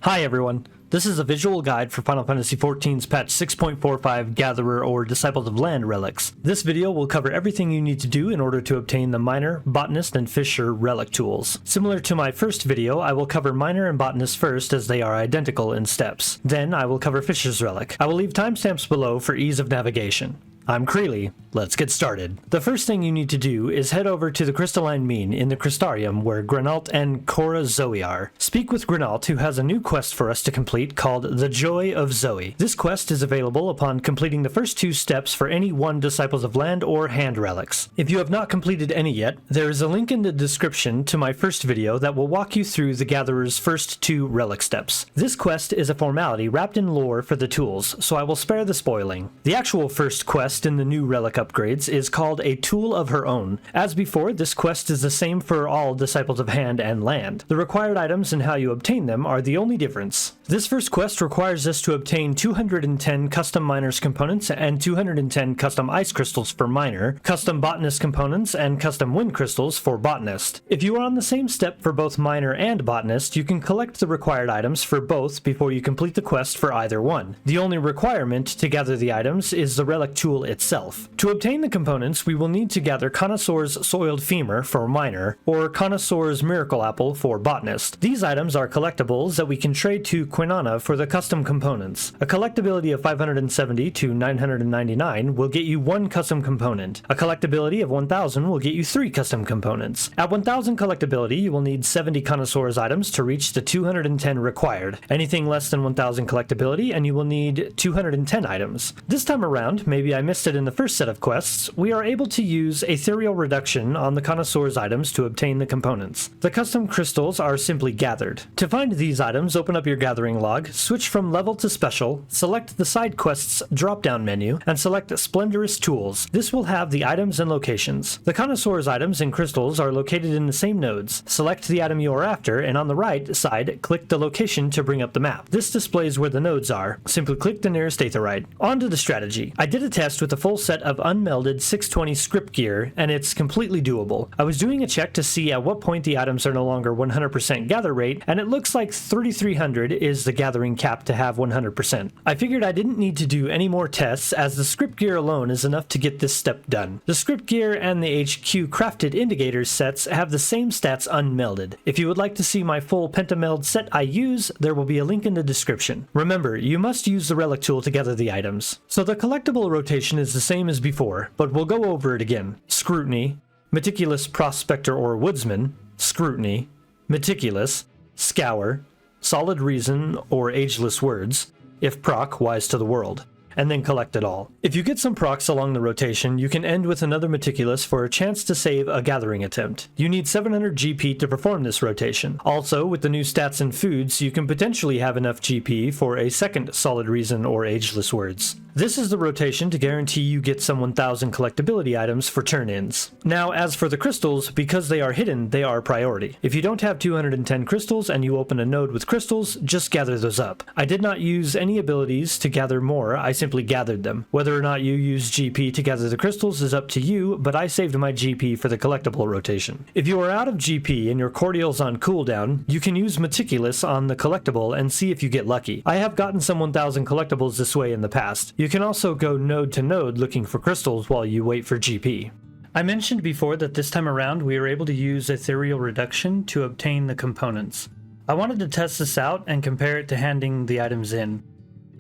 Hi everyone, this is a visual guide for Final Fantasy XIV's patch 6.45 Gatherer or Disciples of Land relics. This video will cover everything you need to do in order to obtain the Miner, Botanist, and Fisher relic tools. Similar to my first video, I will cover Miner and Botanist first as they are identical in steps. Then I will cover Fisher's relic. I will leave timestamps below for ease of navigation. I'm Creely. Let's get started. The first thing you need to do is head over to the Crystalline Mine in the Crystarium where Grenalt and Cora Zoe are. Speak with Grenalt, who has a new quest for us to complete called The Joy of Zoe. This quest is available upon completing the first two steps for any one Disciples of Land or Hand relics. If you have not completed any yet, there is a link in the description to my first video that will walk you through the Gatherer's first two relic steps. This quest is a formality wrapped in lore for the tools, so I will spare the spoiling. The actual first quest in the new relic upgrades is called A Tool of Her Own. As before, this quest is the same for all Disciples of Hand and Land. The required items and how you obtain them are the only difference. This first quest requires us to obtain 210 custom Miner's components and 210 custom Ice crystals for Miner, custom Botanist components, and custom Wind crystals for Botanist. If you are on the same step for both Miner and Botanist, you can collect the required items for both before you complete the quest for either one. The only requirement to gather the items is the relic tool itself. To obtain the components, we will need to gather Connoisseur's Soiled Femur for Miner, or Connoisseur's Miracle Apple for Botanist. These items are collectibles that we can trade to Quinana for the custom components. A collectability of 570 to 999 will get you one custom component. A collectability of 1000 will get you 3 custom components. At 1000 collectability, you will need 70 Connoisseur's items to reach the 210 required. Anything less than 1000 collectability, and you will need 210 items. This time around, maybe I missed it in the first set of quests, we are able to use Aetherial reduction on the Connoisseur's items to obtain the components. The custom crystals are simply gathered. To find these items, open up your gathering log, switch from level to special, select the side quests drop-down menu, and select Splendorous Tools. This will have the items and locations. The Connoisseur's items and crystals are located in the same nodes. Select the item you are after, and on the right side, click the location to bring up the map. This displays where the nodes are. Simply click the nearest Aetherite. On to the strategy. I did a test with a full set of unmelded 620 script gear, and it's completely doable. I was doing a check to see at what point the items are no longer 100% gather rate, and it looks like 3300 is the gathering cap to have 100%. I figured I didn't need to do any more tests, as the script gear alone is enough to get this step done. The script gear and the HQ crafted indicators sets have the same stats unmelded. If you would like to see my full pentameld set I use, there will be a link in the description. Remember, you must use the relic tool to gather the items. So the collectible rotation is the same as before, but we'll go over it again. Scrutiny, Meticulous Prospector or Woodsman, Scrutiny, Meticulous, Scour, Solid Reason or Ageless Words, if proc, Wise to the World, and then collect it all. If you get some procs along the rotation, you can end with another Meticulous for a chance to save a gathering attempt. You need 700 GP to perform this rotation. Also, with the new stats and foods, you can potentially have enough GP for a second Solid Reason or Ageless Words. This is the rotation to guarantee you get some 1000 collectability items for turn-ins. Now, as for the crystals, because they are hidden, they are priority. If you don't have 210 crystals and you open a node with crystals, just gather those up. I did not use any abilities to gather more, I simply gathered them. Whether or not you use GP to gather the crystals is up to you, but I saved my GP for the collectible rotation. If you are out of GP and your cordial's on cooldown, you can use Meticulous on the collectible and see if you get lucky. I have gotten some 1000 collectibles this way in the past. You can also go node to node looking for crystals while you wait for GP. I mentioned before that this time around we were able to use Aetherial reduction to obtain the components. I wanted to test this out and compare it to handing the items in.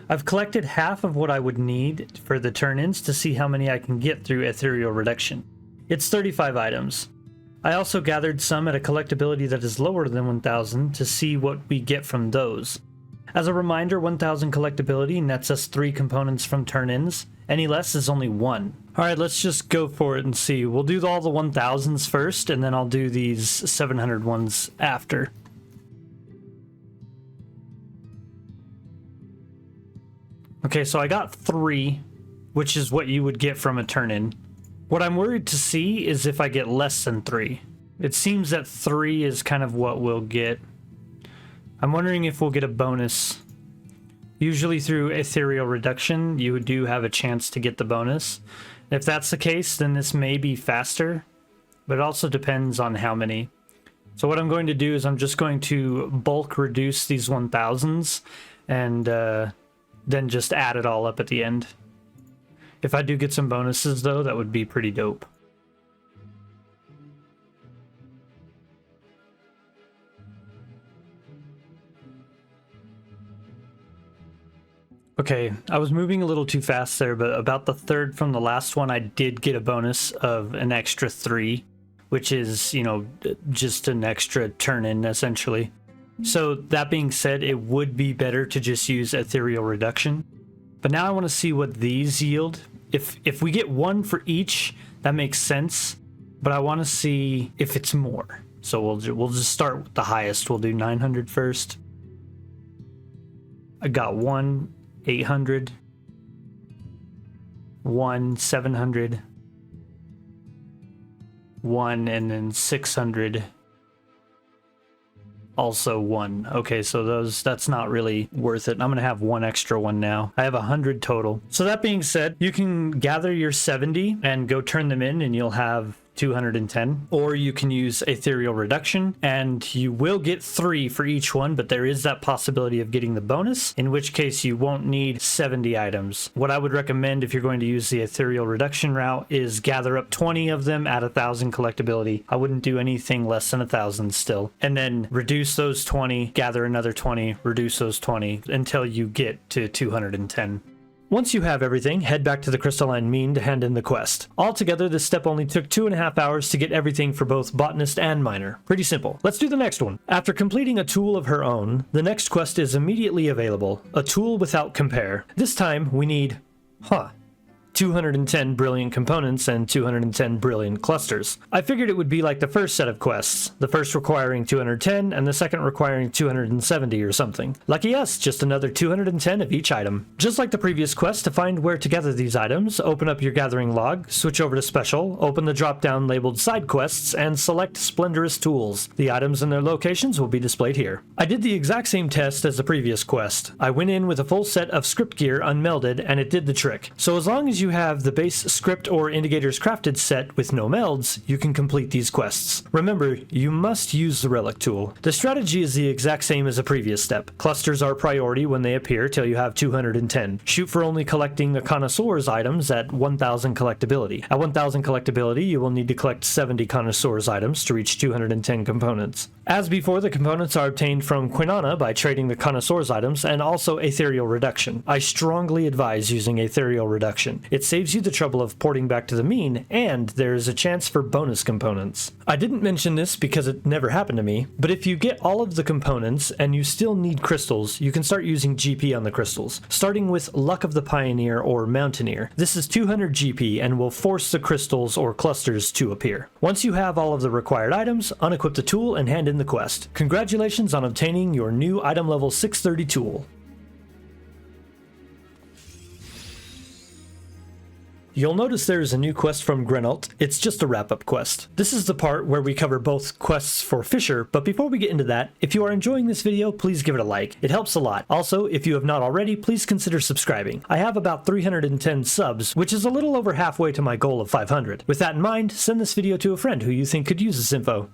I've collected half of what I would need for the turn-ins to see how many I can get through Aetherial reduction. It's 35 items. I also gathered some at a collectability that is lower than 1000 to see what we get from those. As a reminder, 1000 collectability nets us 3 components from turn-ins. Any less is only 1. Alright, let's just go for it and see. We'll do all the 1000s first, and then I'll do these 700 ones after. Okay, so I got 3, which is what you would get from a turn-in. What I'm worried to see is if I get less than 3. It seems that 3 is kind of what we'll get. I'm wondering if we'll get a bonus. Usually through Aetherial reduction, you do have a chance to get the bonus. If that's the case, then this may be faster, but it also depends on how many. So what I'm going to do is I'm just going to bulk reduce these 1000s and then just add it all up at the end. If I do get some bonuses though, that would be pretty dope. Okay, I was moving a little too fast there, but about the third from the last one, I did get a bonus of an extra 3, which is, you know, just an extra turn-in, essentially. So, that being said, it would be better to just use Aetherial Reduction. But now I want to see what these yield. If we get 1 for each, that makes sense, but I want to see if it's more. So we'll just start with the highest. We'll do 900 first. I got 1 800, 1 700, 1, and then 600. Also 1. Okay, so that's not really worth it. I'm gonna have 1 extra one now. I have 100 total. So that being said, you can gather your 70 and go turn them in and you'll have 210, or you can use Aetherial Reduction and you will get 3 for each one, but there is that possibility of getting the bonus, in which case you won't need 70 items. What I would recommend if you're going to use the Aetherial Reduction route is gather up 20 of them at 1000 collectability. I wouldn't do anything less than 1000 still, and then reduce those 20, gather another 20, reduce those 20 until you get to 210. Once you have everything, head back to the Crystalline Mean to hand in the quest. Altogether, this step only took 2.5 hours to get everything for both Botanist and Miner. Pretty simple. Let's do the next one. After completing a tool of her own, the next quest is immediately available, a tool without compare. This time, we need, 210 brilliant components and 210 brilliant clusters. I figured it would be like the first set of quests, the first requiring 210 and the second requiring 270 or something. Lucky us, just another 210 of each item. Just like the previous quest, to find where to gather these items, open up your gathering log, switch over to special, open the drop-down labeled side quests, and select Splendorous Tools. The items and their locations will be displayed here. I did the exact same test as the previous quest. I went in with a full set of script gear unmelded and it did the trick. So as long as you have the base script or indicators crafted set with no melds, you can complete these quests. Remember, you must use the Relic tool. The strategy is the exact same as the previous step. Clusters are priority when they appear till you have 210. Shoot for only collecting the Connoisseur's items at 1000 collectability. At 1000 collectability, you will need to collect 70 Connoisseur's items to reach 210 components. As before, the components are obtained from Kwinana by trading the Connoisseur's items and also Aetherial Reduction. I strongly advise using Aetherial Reduction. It saves you the trouble of porting back to the mean, and there is a chance for bonus components. I didn't mention this because it never happened to me, but if you get all of the components and you still need crystals, you can start using GP on the crystals, starting with Luck of the Pioneer or Mountaineer. This is 200 GP and will force the crystals or clusters to appear. Once you have all of the required items, unequip the tool and hand in the quest. Congratulations on obtaining your new item level 630 tool. You'll notice there is a new quest from Grenault. It's just a wrap-up quest. This is the part where we cover both quests for Fisher, but before we get into that, if you are enjoying this video, please give it a like. It helps a lot. Also, if you have not already, please consider subscribing. I have about 310 subs, which is a little over halfway to my goal of 500. With that in mind, send this video to a friend who you think could use this info.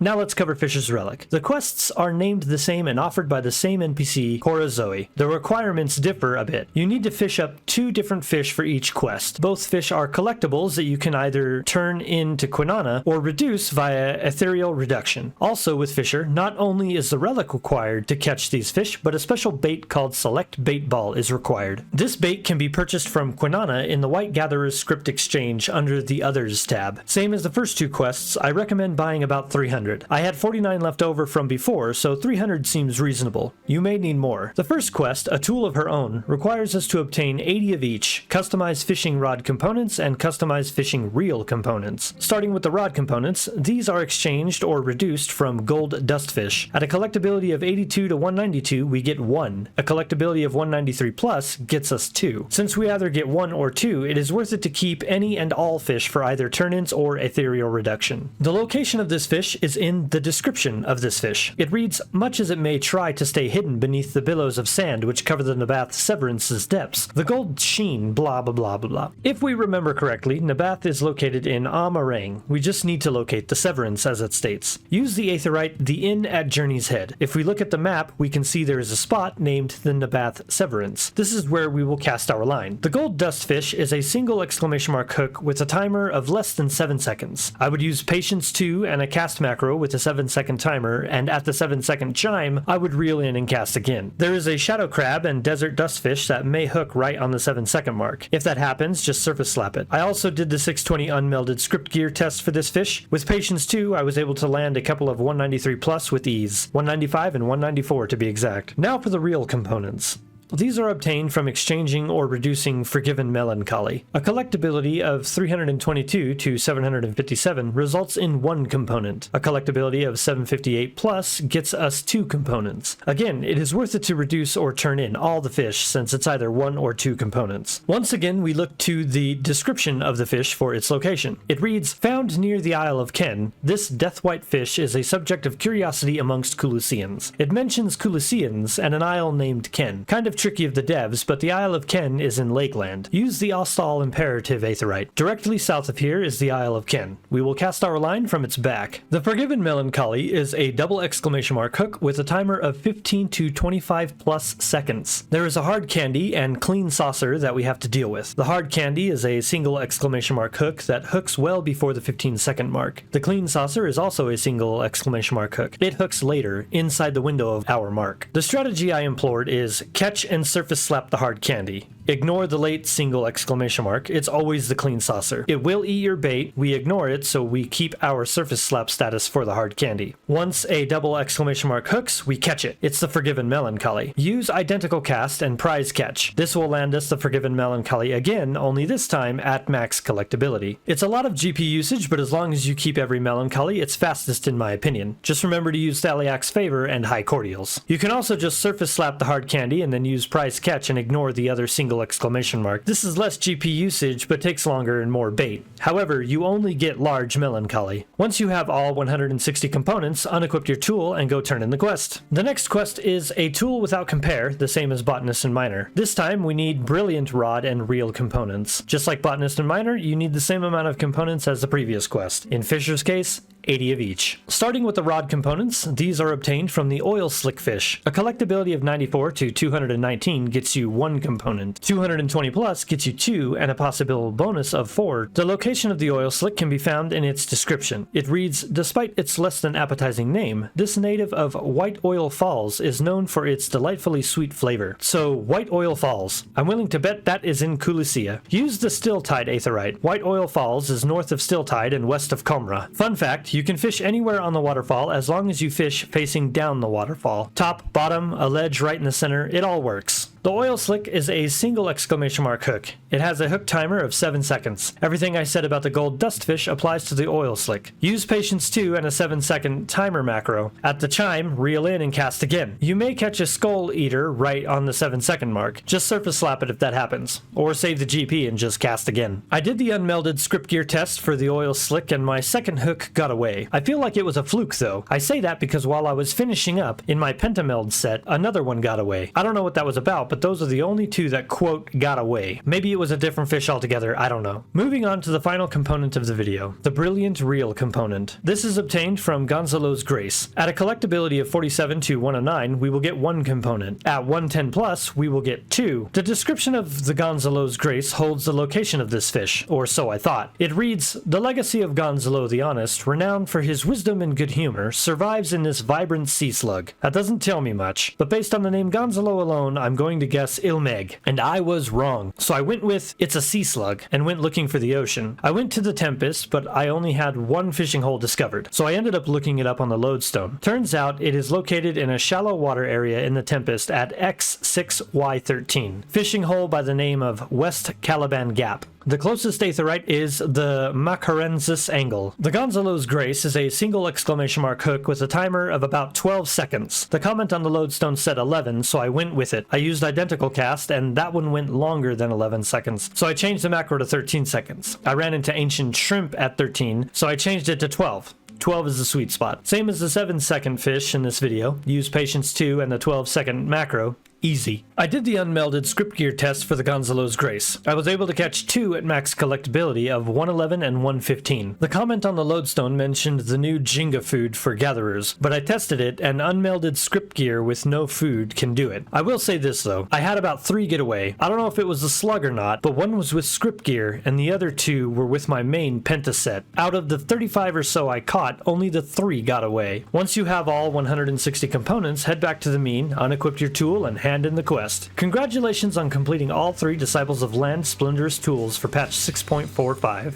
Now let's cover Fisher's Relic. The quests are named the same and offered by the same NPC, Cora Zoe. The requirements differ a bit. You need to fish up 2 different fish for each quest. Both fish are collectibles that you can either turn into Kwinana or reduce via Aetherial Reduction. Also with Fisher, not only is the Relic required to catch these fish, but a special bait called Select Bait Ball is required. This bait can be purchased from Kwinana in the White Gatherer's Script Exchange under the Others tab. Same as the first 2 quests, I recommend buying about 300. I had 49 left over from before, so 300 seems reasonable. You may need more. The first quest, A Tool of Her Own, requires us to obtain 80 of each, customized fishing rod components and customized fishing reel components. Starting with the rod components, these are exchanged or reduced from gold Dustfish. At a collectability of 82 to 192, we get 1. A collectability of 193 plus gets us 2. Since we either get 1 or 2, it is worth it to keep any and all fish for either turn-ins or Aetherial Reduction. The location of this fish is in the description of this fish. It reads, much as it may try to stay hidden beneath the billows of sand which cover the Nabath Severance's depths, the gold sheen blah blah blah blah blah. If we remember correctly, Nabath is located in Amarang. We just need to locate the Severance as it states. Use the Aetherite, the inn at Journey's Head. If we look at the map, we can see there is a spot named the Nabath Severance. This is where we will cast our line. The gold Dustfish is a single exclamation mark hook with a timer of less than 7 seconds. I would use Patience 2 and a cast macro with a 7-second timer, and at the 7-second chime, I would reel in and cast again. There is a Shadow Crab and Desert Dustfish that may hook right on the 7-second mark. If that happens, just surface slap it. I also did the 620 unmelded script gear test for this fish. With Patience 2, I was able to land a couple of 193 plus with ease. 195 and 194 to be exact. Now for the real components. These are obtained from exchanging or reducing Forgiven Melancholy. A collectability of 322 to 757 results in 1 component. A collectability of 758 plus gets us 2 components. Again, it is worth it to reduce or turn in all the fish since it's either 1 or 2 components. Once again, we look to the description of the fish for its location. It reads, found near the Isle of Ken, this death-white fish is a subject of curiosity amongst Culusians. It mentions Culusians and an isle named Ken. Kind of tricky of the devs, but the Isle of Ken is in Lakeland. Use the Ostal Imperative Aetherite. Directly south of here is the Isle of Ken. We will cast our line from its back. The Forgiven Melancholy is a double exclamation mark hook with a timer of 15 to 25 plus seconds. There is a hard candy and clean saucer that we have to deal with. The hard candy is a single exclamation mark hook that hooks well before the 15-second mark. The clean saucer is also a single exclamation mark hook. It hooks later, inside the window of our mark. The strategy I employed is catch and surface slap the hard candy. Ignore the late single exclamation mark. It's always the clean saucer. It will eat your bait. We ignore it, so we keep our surface slap status for the hard candy. Once a double exclamation mark hooks, we catch it. It's the Forgiven Melancholy. Use identical cast and prize catch. This will land us the Forgiven Melancholy again, only this time at max collectability. It's a lot of GP usage, but as long as you keep every Melancholy, it's fastest in my opinion. Just remember to use Thaliac's Favor and High Cordials. You can also just surface slap the hard candy and then use prize catch and ignore the other single exclamation mark. This is less GP usage, but takes longer and more bait. However, you only get large Melancholy. Once you have all 160 components, unequip your tool and go turn in the quest. The next quest is a tool without compare, the same as Botanist and Miner. This time we need Brilliant Rod and real components. Just like Botanist and Miner, you need the same amount of components as the previous quest. In Fisher's case, 80 of each. Starting with the rod components, these are obtained from the oil slick fish. A collectability of 94 to 219 gets you 1 component. 220 plus gets you 2 and a possible bonus of 4. The location of the oil slick can be found in its description. It reads, despite its less than appetizing name, this native of White Oil Falls is known for its delightfully sweet flavor. So, White Oil Falls. I'm willing to bet that is in Culusia. Use the Still Tide Aetherite. White Oil Falls is north of Still Tide and west of Comra. Fun fact, you can fish anywhere on the waterfall as long as you fish facing down the waterfall. Top, bottom, a ledge right in the center, it all works. The oil slick is a single exclamation mark hook. It has a hook timer of 7 seconds. Everything I said about the gold dustfish applies to the oil slick. Use Patience 2 and a 7-second timer macro. At the chime, reel in and cast again. You may catch a skull eater right on the 7-second mark. Just surface slap it if that happens. Or save the GP and just cast again. I did the unmelded script gear test for the oil slick and my second hook got away. I feel like it was a fluke though. I say that because while I was finishing up in my pentameld set, another one got away. I don't know what that was about, but those are the only 2 that quote got away. Maybe it was a different fish altogether, I don't know. Moving on to the final component of the video, the Brilliant Reel component. This is obtained from Gonzalo's Grace. At a collectability of 47 to 109, we will get 1 component. At 110 plus, we will get 2. The description of the Gonzalo's Grace holds the location of this fish, or so I thought. It reads, the legacy of Gonzalo the Honest, renowned for his wisdom and good humor, survives in this vibrant sea slug. That doesn't tell me much, but based on the name Gonzalo alone, I'm going to guess Ilmeg, and I was wrong. So I went with it's a sea slug and went looking for the ocean. I went to the Tempest, but I only had 1 fishing hole discovered, so I ended up looking it up on the lodestone. Turns out it is located in a shallow water area in the Tempest at X6Y13. Fishing hole by the name of West Caliban Gap. The closest aetherite is the Macarensis angle. The Gonzalo's Grace is a single exclamation mark hook with a timer of about 12 seconds. The comment on the lodestone said 11, so I went with it. I used identical cast, and that one went longer than 11 seconds, so I changed the macro to 13 seconds. I ran into ancient shrimp at 13, so I changed it to 12. 12 is the sweet spot. Same as the 7-second fish in this video. Use patience 2 and the 12-second macro. Easy. I did the unmelded script gear test for the Gonzalo's Grace. I was able to catch 2 at max collectability of 111 and 115. The comment on the lodestone mentioned the new Jenga food for Gatherer'S, but I tested it and unmelded script gear with no food can do it. I will say this though, I had about 3 get away. I don't know if it was a slug or not, but one was with script gear and the other 2 were with my main penta set. Out of the 35 or so I caught, only the 3 got away. Once you have all 160 components, head back to the mean, unequip your tool, and hand in the quest. Congratulations on completing all 3 Disciples of Land Splendorous tools for patch 6.45.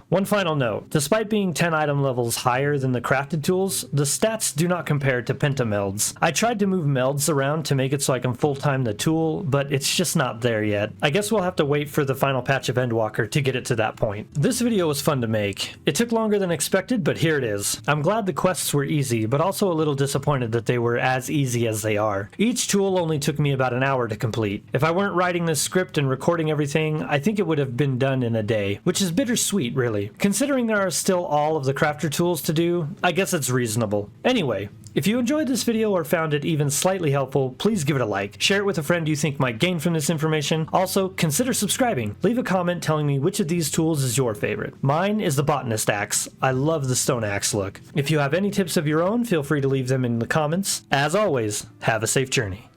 One final note, despite being 10 item levels higher than the crafted tools, the stats do not compare to pentamelds. I tried to move melds around to make it so I can full-time the tool, but it's just not there yet. I guess we'll have to wait for the final patch of Endwalker to get it to that point. This video was fun to make. It took longer than expected, but here it is. I'm glad the quests were easy, but also a little disappointed that they were as easy as they are. Each tool only took me about an hour to complete. If I weren't writing this script and recording everything, I think it would have been done in a day, which is bittersweet, really. Considering there are still all of the crafter tools to do, I guess it's reasonable. Anyway, if you enjoyed this video or found it even slightly helpful, please give it a like. Share it with a friend you think might gain from this information. Also, consider subscribing. Leave a comment telling me which of these tools is your favorite. Mine is the Botanist Axe. I love the stone axe look. If you have any tips of your own, feel free to leave them in the comments. As always, have a safe journey.